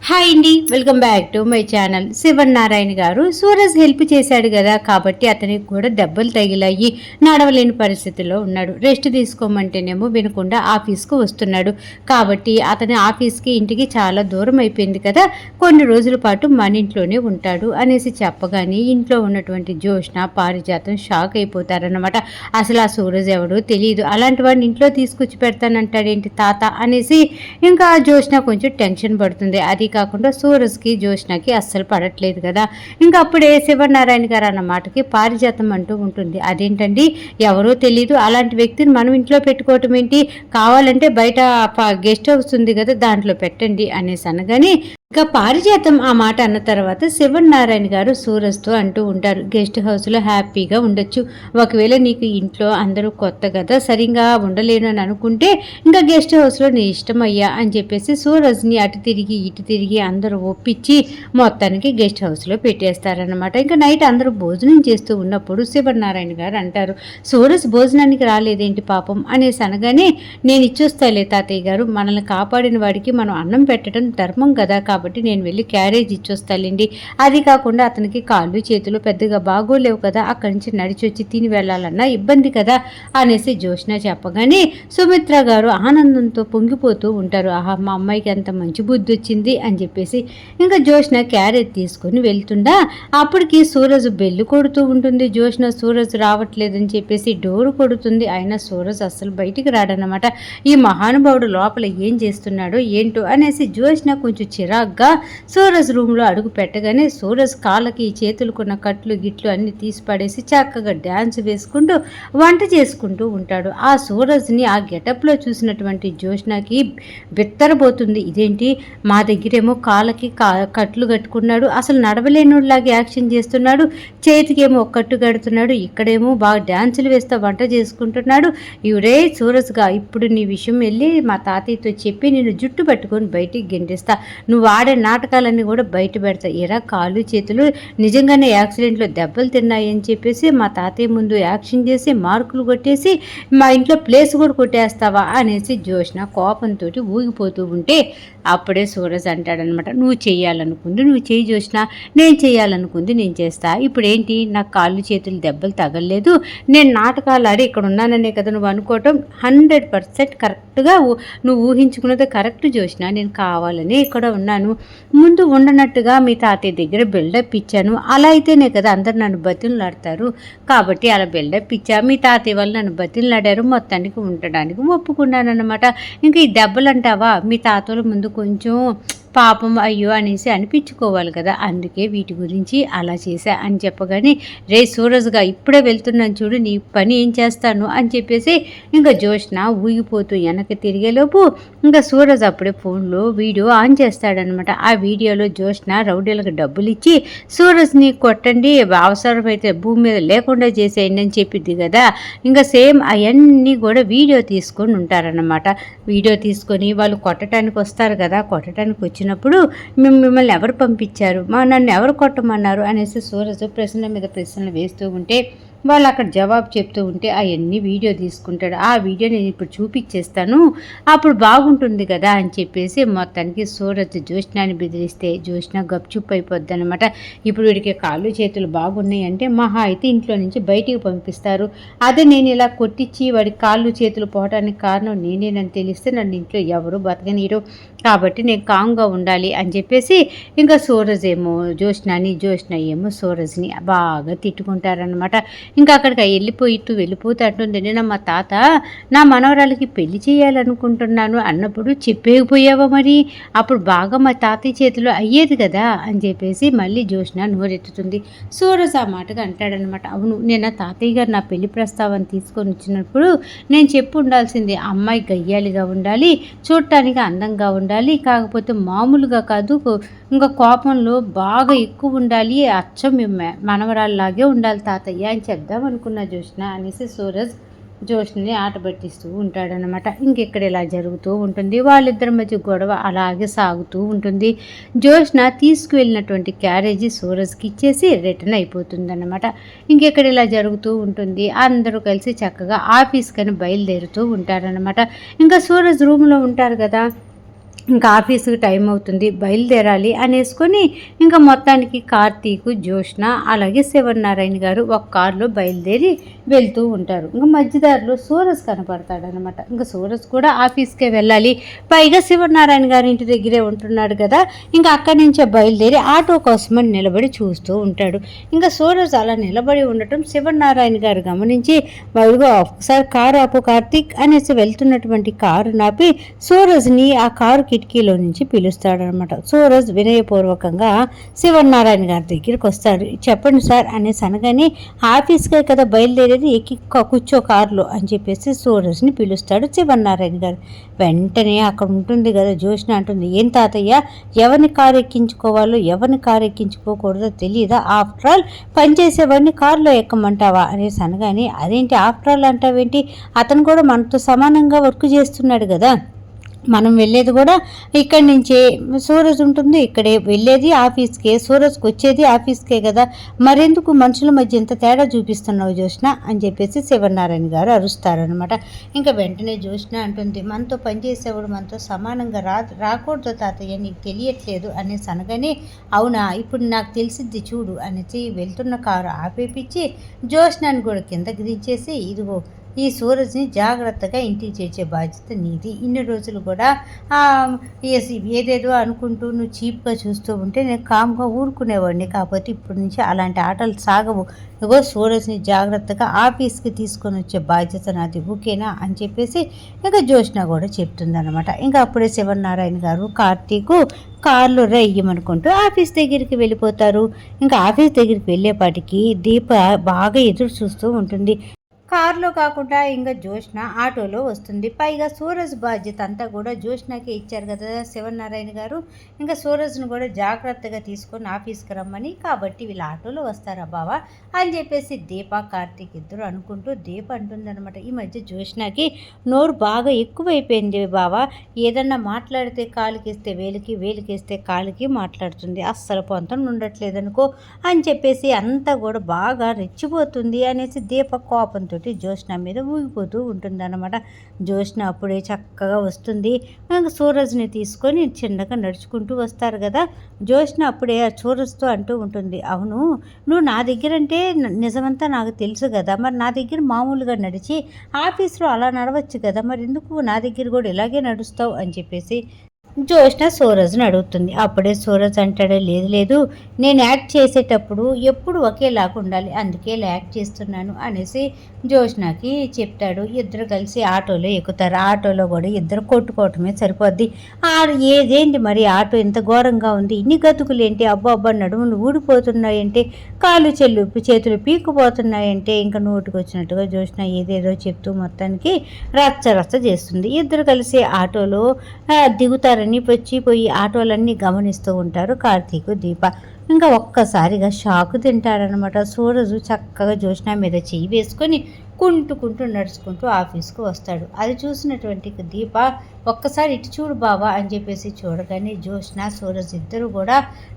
Hi అండి, welcome back to my channel. Sivanarayana గారు Suraj help చేశాడు కదా, కాబట్టి అతనికి కూడా దెబ్బలు తగిలాయి. నడవలేని పరిస్థితిలో ఉన్నాడు. రెస్ట్ తీసుకోమంటేనేమో వినకుండా ఆఫీస్కు వస్తున్నాడు. కాబట్టి అతని ఆఫీస్కి ఇంటికి చాలా దూరం అయిపోయింది కదా, కొన్ని రోజుల పాటు మన ఇంట్లోనే ఉంటాడు అనేసి చెప్పగానే ఇంట్లో ఉన్నటువంటి జోష్న పారిజాతం షాక్ అయిపోతారన్నమాట. అసలు ఆ సూరజ్ ఎవడో తెలియదు, అలాంటి వాడిని ఇంట్లో తీసుకొచ్చి పెడతానంటాడేంటి తాత అనేసి ఇంకా జోష్న కొంచెం టెన్షన్ పడుతుంది. అది కాకుండా సూరజ్కి జోష్నకి అస్సలు పడట్లేదు కదా. ఇంకా అప్పుడే శివనారాయణ గారు అన్న మాటకి పారిజాతం అంటూ ఉంటుంది. అదేంటండి, ఎవరో తెలీదు అలాంటి వ్యక్తిని మనం ఇంట్లో పెట్టుకోవటం ఏంటి, కావాలంటే బయట గెస్ట్ హౌస్ ఉంది కదా దాంట్లో పెట్టండి అనేసి అనగానే ఇక పారిజాతం ఆ మాట అన్న తర్వాత శివనారాయణ గారు సూరజ్తో అంటూ ఉంటారు, గెస్ట్ హౌస్లో హ్యాపీగా ఉండొచ్చు. ఒకవేళ నీకు ఇంట్లో అందరూ కొత్త కదా, సరిగా ఉండలేను అని అనుకుంటే ఇంకా గెస్ట్ హౌస్లో నీ ఇష్టమయ్యా అని చెప్పేసి సూరజ్ని అటు తిరిగి ఇటు తిరిగి అందరూ ఒప్పించి మొత్తానికి గెస్ట్ హౌస్లో పెట్టేస్తారనమాట. ఇంకా నైట్ అందరూ భోజనం చేస్తూ ఉన్నప్పుడు శివనారాయణ గారు అంటారు, సూరజ్ భోజనానికి రాలేదేంటి పాపం అనేసి అనగానే, నేను ఇచ్చొస్తాలే తాతయ్య గారు, మనల్ని కాపాడిన వాడికి మనం అన్నం పెట్టడం ధర్మం కదా, కాబట్టి నేను వెళ్ళి క్యారేజ్ ఇచ్చొస్తాలేండి. అది కాకుండా అతనికి కాళ్ళు చేతులు పెద్దగా బాగోలేవు కదా, అక్కడి నుంచి నడిచి వచ్చి తిని వెళ్ళాలన్నా ఇబ్బంది కదా అనేసి జోష్న చెప్పగానే సుమిత్ర గారు ఆనందంతో పొంగిపోతూ ఉంటారు. ఆహా, మా అమ్మాయికి ఎంత మంచి బుద్ధి వచ్చింది అని చెప్పేసి ఇంకా జోష్న క్యారేజ్ తీసుకొని వెళ్తుండా అప్పటికి సూరజ్ బెల్లు కొడుతూ ఉంటుంది. జోష్న సూరజ్ రావట్లేదని చెప్పేసి డోరు కొడుతుంది. అయినా సూరజ్ అస్సలు బయటికి రాడనమాట. ఈ మహానుభావుడు లోపల ఏం చేస్తున్నాడో ఏంటో అనేసి జోష్న కొంచెం చిరాగ్గా సూరజ్ రూమ్లో అడుగు పెట్టగానే సూరజ్ కాళ్ళకి చేతులుకున్న కట్లు గిట్లు అన్ని తీసి పడేసి చక్కగా డ్యాన్స్ వేసుకుంటూ వంట చేసుకుంటూ ఉంటాడు. ఆ సూరజ్ని ఆ గెటప్లో చూసినటువంటి జోష్నకి బిత్తరబోతుంది. ఇదేంటి, మా దగ్గరేమో కాళ్ళకి కట్లు కట్టుకున్నాడు, అసలు నడవలేనులాగా యాక్షన్ చేస్తున్నాడు, చేతికేమో కట్టు కడుతున్నాడు, ఇక్కడేమో బాగా డ్యాన్సులు వేస్తా వంట చేసుకుంటున్నాడు. ఇవరే సూరజ్గా, ఇప్పుడు నీ విషయం వెళ్ళి మా తాతయ్యతో చెప్పి నేను జుట్టు పట్టుకొని బయటికి గెంటేస్తా, నువ్వు ఆడే నాటకాలన్నీ కూడా బయట పెడతా. ఎరా కాళ్ళు చేతులు నిజంగానే యాక్సిడెంట్లో దెబ్బలు తిన్నాయని చెప్పేసి మా తాతయ్య ముందు యాక్షన్ చేసి మార్కులు కొట్టేసి మా ఇంట్లో ప్లేస్ కూడా కొట్టేస్తావా అనేసి జోష్న కోపంతో ఊగిపోతూ ఉంటే అప్పుడే సూరజ్ అంటాడనమాట, నువ్వు చేయాలనుకుంది నువ్వు చేయి జోష్న, నేను చేయాలనుకుంది నేను చేస్తా. ఇప్పుడు ఏంటి, నాకు కాళ్ళు చేతులు దెబ్బలు తగలలేదు, నేను నాటకాలు ఆడి ఇక్కడ ఉన్నాననే కదా నువ్వు అనుకోవటం 100% కరెక్ట్గా నువ్వు ఊహించుకున్నది కరెక్ట్ జోష్న. నేను కావాలని ఇక్కడ ఉన్నాను, ముందు ఉండనట్టుగా మీ తాతయ్య దగ్గర బిల్డప్ ఇచ్చాను, అలా అయితేనే కదా అందరు నన్ను బతిలాడతారు, కాబట్టి అలా బిల్డప్ ఇచ్చా, మీ తాతయ్య వాళ్ళు నన్ను బతిలాడారు, మొత్తానికి ఉండడానికి ఒప్పుకున్నానమాట. ఇంకా ఈ దెబ్బలు అంటావా, మీ తాతల ముందు కొంచెం పాపం అయ్యో అనేసి అనిపించుకోవాలి కదా, అందుకే వీటి గురించి అలా చేశా అని చెప్పగానే, రే సూరజ్గా ఇప్పుడే వెళ్తున్నాను చూడు, నీ పని ఏం చేస్తాను అని చెప్పేసి ఇంకా జోష్న ఊగిపోతూ వెనక్కి తిరిగేలోపు ఇంకా సూరజ్ అప్పుడే ఫోన్లో వీడియో ఆన్ చేస్తాడనమాట. ఆ వీడియోలో జోష్న రౌడీలకు డబ్బులు ఇచ్చి సూరజ్ని కొట్టండి, అవసరమైతే భూమి మీద లేకుండా చేసేయండి అని చెప్పింది కదా. ఇంకా సేమ్ అవన్నీ కూడా వీడియో తీసుకొని ఉంటారన్నమాట. వీడియో తీసుకొని వాళ్ళు కొట్టడానికి వస్తారు కదా, కొట్టడానికి వచ్చినప్పుడు మిమ్మల్ని ఎవరు పంపించారు, నన్ను ఎవరు కొట్టమన్నారు అనేసి సూరజ్ ప్రశ్నల మీద ప్రశ్నలు వేస్తూ ఉంటే వాళ్ళు అక్కడ జవాబు చెప్తూ ఉంటే అవన్నీ వీడియో తీసుకుంటాడు. ఆ వీడియో నేను ఇప్పుడు చూపించేస్తాను, అప్పుడు బాగుంటుంది కదా అని చెప్పేసి మొత్తానికి సూరజ్ జోష్నాని బెదిరిస్తే జోష్న గప్చుప్ అయిపోద్ది అనమాట. ఇప్పుడు వీడికి కాళ్ళు చేతులు బాగున్నాయి అంటే మహా అయితే ఇంట్లో నుంచి బయటికి పంపిస్తారు. అదే నేను ఇలా కొట్టించి వాడి కాళ్ళు చేతులు పోవడానికి కారణం నేనేనని తెలిస్తే నన్ను ఇంట్లో ఎవరు బతకనీరు, కాబట్టి నేను కామ్గా ఉండాలి అని చెప్పేసి ఇంకా సూరజ్ ఏమో జోష్న ఏమో సూరజ్ని బాగా తిట్టుకుంటారనమాట. ఇంకా అక్కడికి వెళ్ళిపోతూ అంటుంది, నేను మా తాత నా మనవరాలకి పెళ్లి చేయాలనుకుంటున్నాను అన్నప్పుడు చెప్పేకపోయావా, మరి అప్పుడు బాగా మా తాతయ్య చేతిలో అయ్యేది కదా అని చెప్పేసి మళ్ళీ జోష్న నోరెత్తుతుంది. సూరజ్ ఆ మాటగా అంటాడనమాట, అవును నేను తాతయ్య గారు నా పెళ్లి ప్రస్తావన తీసుకొని వచ్చినప్పుడు నేను చెప్పు ఉండాల్సింది, అమ్మాయి గయ్యాలిగా ఉండాలి, చూడటానికి అందంగా ఉండాలి, కాకపోతే మామూలుగా కాదు, ఇంకా కోపంలో బాగా ఎక్కువ ఉండాలి, అచ్చం మనవరాల్లాగే ఉండాలి తాతయ్య అని చెప్దాం అనుకున్న జోష్న అనేసి సూరజ్ జోష్ని ఆట పట్టిస్తూ ఉంటాడనమాట. ఇంకెక్కడ ఇలా జరుగుతూ ఉంటుంది, వాళ్ళిద్దరి మధ్య గొడవ అలాగే సాగుతూ ఉంటుంది. జోష్న తీసుకువెళ్ళినటువంటి క్యారేజీ సూరజ్కి ఇచ్చేసి రిటర్న్ అయిపోతుందన్నమాట. ఇంకెక్కడ ఇలా జరుగుతూ ఉంటుంది, అందరూ కలిసి చక్కగా ఆఫీస్కని బయలుదేరుతూ ఉంటారనమాట. ఇంకా సూరజ్ రూమ్లో ఉంటారు కదా, ఇంకా ఆఫీస్కి టైం అవుతుంది, బయలుదేరాలి అనేసుకొని ఇంకా మొత్తానికి కార్తీక్, జ్యోష్న అలాగే శివనారాయణ గారు ఒక కారులో బయలుదేరి వెళ్తూ ఉంటారు. ఇంకా మధ్యదారిలో సూరజ్ కనపడతాడనమాట. ఇంకా సూరజ్ కూడా ఆఫీస్కే వెళ్ళాలి, పైగా శివనారాయణ గారి ఇంటి దగ్గరే ఉంటున్నాడు కదా. ఇంకా అక్కడి నుంచే బయలుదేరి ఆటో కోసమని నిలబడి చూస్తూ ఉంటాడు. ఇంకా సూరజ్ అలా నిలబడి ఉండటం శివనారాయణ గారు గమనించి, ఒకసారి కారు ఆపు కార్తీక్ అనేసి వెళ్తున్నటువంటి కారు నాపి సూరజ్ని ఆ కారు కిటికీలో నుంచి పిలుస్తాడనమాట. సూరజ్ వినయపూర్వకంగా శివనారాయణ గారి దగ్గరికి వస్తాడు. చెప్పండి సార్ అనేసి అనగానే, ఆఫీస్కే కదా బయలుదేరేది, ఎక్కి కూర్చో కారులో అని చెప్పేసి సూరజ్ని పిలుస్తాడు శివనారాయణ గారు. వెంటనే అక్కడ ఉంటుంది కదా జ్యోష్న అంటుంది, ఏం తాతయ్య, ఎవరిని కారు ఎక్కించుకోవాలో ఎవరిని కారు ఎక్కించుకోకూడదో తెలియదా? ఆఫ్టర్ ఆల్ పనిచేసేవాడిని కారులో ఎక్కమంటావా అనేసి అనగానే, అదేంటి ఆఫ్టర్ ఆల్ అంటావేంటి, అతను కూడా మనతో సమానంగా వర్క్ చేస్తున్నాడు కదా, మనం వెళ్ళేది కూడా ఇక్కడి నుంచే, సూరజ్ ఉంటుంది ఇక్కడే, వెళ్ళేది ఆఫీస్కే, సూరజ్కి వచ్చేది ఆఫీస్కే కదా, మరెందుకు మనుషుల మధ్య ఎంత తేడా చూపిస్తున్నావు జ్యోష్న అని చెప్పేసి శివనారాయణ గారు అరుస్తారనమాట. ఇంకా వెంటనే జ్యోష్న అంటుంది, మనతో పనిచేసేవాడు మనతో సమానంగా రాకూడదు తాతయ్య, నీకు తెలియట్లేదు అనేసి అనగానే, అవునా ఇప్పుడు నాకు తెలిసిద్ది చూడు అనేసి వెళ్తున్న కారు ఆపేపించి జ్యోష్నాన్ని కూడా కిందకి దించేసి, ఇదిగో ఈ సూరజ్ని జాగ్రత్తగా ఇంటికి చేర్చే బాధ్యత నీది. ఇన్ని రోజులు కూడా ఏదేదో అనుకుంటూ నువ్వు చీప్గా చూస్తూ ఉంటే నేను కామ్గా ఊరుకునేవాడిని, కాకపోతే ఇప్పటి నుంచి అలాంటి ఆటలు సాగవు. ఇగో సూరజ్ని జాగ్రత్తగా ఆఫీస్కి తీసుకొని వచ్చే బాధ్యత నాది, ఓకేనా అని చెప్పేసి ఇంకా జ్యోష్న కూడా చెప్తుందనమాట. ఇంకా అప్పుడే శివనారాయణ గారు కార్తీకు కారులో రెయ్యమనుకుంటూ ఆఫీస్ దగ్గరికి వెళ్ళిపోతారు. ఇంకా ఆఫీస్ దగ్గరికి వెళ్ళేపాటికి దీప బాగా ఎదురు చూస్తూ ఉంటుంది. కారులో కాకుండా ఇంకా జ్యోష్న ఆటోలో వస్తుంది. పైగా సూరజ్ బాధ్యత అంతా కూడా జ్యోష్నకే ఇచ్చారు కదా శివనారాయణ గారు. ఇంకా సూరజ్ను కూడా జాగ్రత్తగా తీసుకొని ఆఫీస్కి రమ్మని, కాబట్టి వీళ్ళు ఆటోలో వస్తారా బావా అని చెప్పేసి దీప కార్తీక్ ఇద్దరు అనుకుంటూ, దీప అంటుందన్నమాట, ఈ మధ్య జ్యోష్నకి నోరు బాగా ఎక్కువైపోయింది బావా, ఏదన్నా మాట్లాడితే కాలుకిస్తే వేలికి, వేలికిస్తే కాలుకి మాట్లాడుతుంది, అస్సలు పొంతం ఉండట్లేదనుకో అని చెప్పేసి అంతా కూడా బాగా రెచ్చిపోతుంది అనేసి దీప కోపంతో జ్యోష్న మీద ఊగిపోతూ ఉంటుందన్నమాట. జ్యోష్న అప్పుడే చక్కగా వస్తుంది. సూరజ్ని తీసుకొని చిన్నగా నడుచుకుంటూ వస్తారు కదా. జ్యోష్న అప్పుడే ఆ సూరజ్తో అంటూ ఉంటుంది, అవును నువ్వు నా దగ్గర అంటే నిజమంతా నాకు తెలుసు కదా, మరి నా దగ్గర మామూలుగా నడిచి ఆఫీస్లో అలా నడవచ్చు కదా, మరి ఎందుకు నా దగ్గర కూడా ఇలాగే నడుస్తావు అని చెప్పేసి జ్యోష్న సూరజ్ని అడుగుతుంది. అప్పుడే సూరజ్ అంటాడు, లేదు లేదు, నేను యాక్ట్ చేసేటప్పుడు ఎప్పుడు ఒకేలాగా ఉండాలి, అందుకే యాక్ట్ చేస్తున్నాను అనేసి జ్యోష్నకి చెప్తాడు. ఇద్దరు కలిసి ఆటోలో ఎక్కుతారు. ఆటోలో కూడా ఇద్దరు కొట్టుకోవటమే సరిపోద్ది. ఏదేంటి మరి ఆటో ఇంత ఘోరంగా ఉంది, ఇన్ని గతుకులేంటి, అబ్బా నడుములు ఊడిపోతున్నాయంటే, కాళ్ళు చేతులు పీక్కుపోతున్నాయంటే, ఇంకా నోటికి వచ్చినట్టుగా జ్యోష్న ఏదేదో చెప్తూ మొత్తానికి రచ్చ చేస్తుంది. ఇద్దరు కలిసి ఆటోలో దిగుతారు. వచ్చిపోయి ఆటోలన్నీ గమనిస్తూ ఉంటారు కార్తీక్, దీప. ఇంకా ఒక్కసారిగా షాకు తింటారనమాట. సూరజు చక్కగా జ్యోష్న మీద చెయ్యి వేసుకొని కుంటుకుంటూ నడుచుకుంటూ ఆఫీస్కు వస్తాడు. అది చూసినటువంటి దీప, ఒక్కసారి ఇటు చూడు బావా అని చెప్పేసి చూడగానే జ్యోష్న సూరజ్ ఇద్దరు కూడా,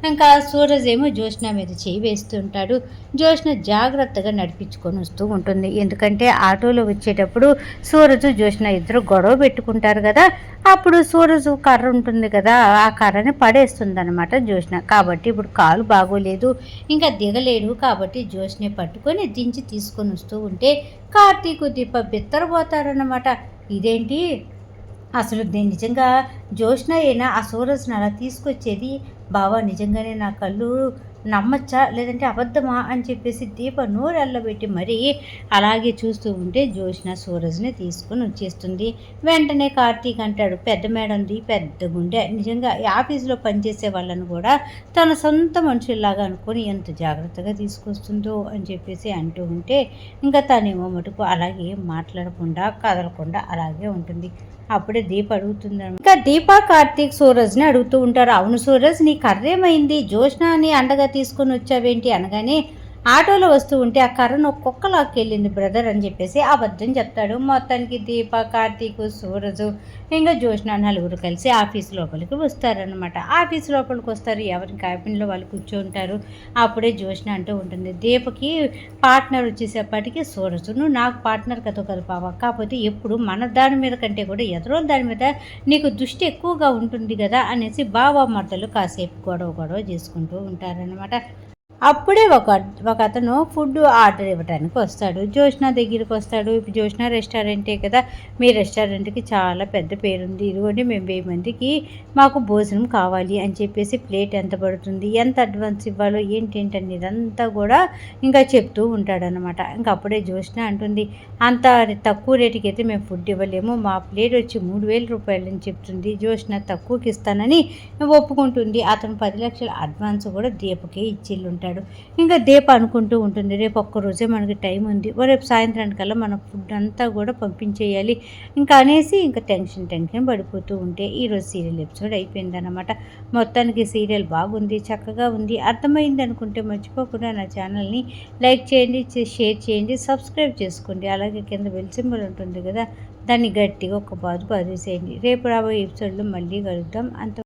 ఇంకా సూరజ్ ఏమో జ్యోష్న మీద చేయి వేస్తుంటాడు. జ్యోష్న జాగ్రత్తగా నడిపించుకొని వస్తూ ఉంటుంది. ఎందుకంటే ఆటోలో వచ్చేటప్పుడు సూరజ్ జ్యోష్న ఇద్దరు గొడవ పెట్టుకుంటారు కదా, అప్పుడు సూరజ్ కర్ర ఉంటుంది కదా, ఆ కర్రని పడేస్తుంది అనమాట జ్యోష్న. కాబట్టి ఇప్పుడు కాలు బాగోలేదు, ఇంకా దిగలేడు, కాబట్టి జ్యోష్ని పట్టుకొని దించి తీసుకొని వస్తూ ఉంటే కార్తీక్ దీప బిత్తరపోతారన్నమాట. ఇదేంటి అసలు నిజంగా జ్యోష్న అయినా ఆ సూరజ్ని అలా తీసుకొచ్చేది, బావా నిజంగానే నా కళ్ళు నమ్మచ్చా లేదంటే అబద్ధమా అని చెప్పేసి దీప నోరు అల్లబెట్టి మరీ అలాగే చూస్తూ ఉంటే జ్యోష్న సూరజ్ని తీసుకొని వచ్చేస్తుంది. వెంటనే కార్తీక్ అంటాడు, పెద్ద మేడంది పెద్ద గుండె, నిజంగా ఆఫీస్లో పనిచేసే వాళ్ళని కూడా తన సొంత మనుషుల్లాగా అనుకొని ఎంత జాగ్రత్తగా తీసుకొస్తుందో అని చెప్పేసి అంటూ ఉంటే, ఇంకా తనేమో మటుకు అలాగే మాట్లాడకుండా కదలకుండా అలాగే ఉంటుంది. అప్పుడే దీప అడుగుతుంది, ఇంకా దీపా కార్తీక్ సూరజ్ని అడుగుతూ ఉంటారు, అవును సూరజ్ నీ కర్రేమైంది, జ్యోష్నాని అండగా తీసుకొని వచ్చావేంటి అనగానే, ఆటోలో వస్తూ ఉంటే ఆ కర్రను కుక్క లాక్కెళ్ళింది బ్రదర్ అని చెప్పేసి అబద్ధం చెప్తాడు. మొత్తానికి దీప, కార్తీక్, సూరజు ఇంకా జ్యోత్స్న నలుగురు కలిసి ఆఫీస్ లోపలికి వస్తారనమాట. ఆఫీస్ లోపలికి వస్తారు, ఎవరి క్యాబిన్లో వాళ్ళు కూర్చుంటారు. అప్పుడే జ్యోత్స్న అంటూ ఉంటుంది, దీపకి పార్ట్నర్ వచ్చేసేపటికి సూరజు, నువ్వు నాకు పార్ట్నర్ కథ కదా బావ, కాకపోతే ఎప్పుడు మన దాని మీద కంటే కూడా ఎదురోళ్ళ దాని మీద నీకు దృష్టి ఎక్కువగా ఉంటుంది కదా అనేసి బావ మర్దలు కాసేపు గొడవ చేసుకుంటూ ఉంటారనమాట. అప్పుడే ఒక అతను ఫుడ్ ఆర్డర్ ఇవ్వడానికి వస్తాడు. జ్యోత్స్న దగ్గరికి వస్తాడు. ఇప్పుడు జ్యోత్స్న రెస్టారెంటే కదా, మీ రెస్టారెంట్కి చాలా పెద్ద పేరుంది, ఇదిగోండి మేము 1000 మందికి మాకు భోజనం కావాలి అని చెప్పేసి ప్లేట్ ఎంత పడుతుంది, ఎంత అడ్వాన్స్ ఇవ్వాలో ఏంటంటే ఇదంతా కూడా ఇంకా చెప్తూ ఉంటాడనమాట. ఇంకా అప్పుడే జ్యోత్స్న అంటుంది, అంత తక్కువ రేటుకి అయితే మేము ఫుడ్ ఇవ్వలేము, మా ప్లేట్ వచ్చి 3000 రూపాయలు అని చెప్తుంది. జ్యోత్స్న తక్కువకి ఇస్తానని ఒప్పుకుంటుంది. అతను 10 లక్షల అడ్వాన్స్ కూడా దీపకే ఇచ్చిల్లుంటాడు. ఇంకా దీప అనుకుంటూ ఉంటుంది, రేపు ఒక్కరోజే మనకి టైం ఉంది, రేపు సాయంత్రానికల్లా మన ఫుడ్ అంతా కూడా పంపించేయాలి ఇంకా అనేసి ఇంకా టెన్షన్ పడిపోతూ ఉంటే ఈరోజు సీరియల్ ఎపిసోడ్ అయిపోయిందన్నమాట. మొత్తానికి సీరియల్ బాగుంది, చక్కగా ఉంది. అర్థమైంది అనుకుంటే మర్చిపోకుండా నా ఛానల్ని లైక్ చేయండి, షేర్ చేయండి, సబ్స్క్రైబ్ చేసుకోండి. అలాగే కింద బెల్ సింబల్ ఉంటుంది కదా, దాన్ని గట్టిగా ఒక బాధ బాధేసేయండి. రేపు రాబోయే ఎపిసోడ్లో మళ్ళీ కలుద్దాం. అంత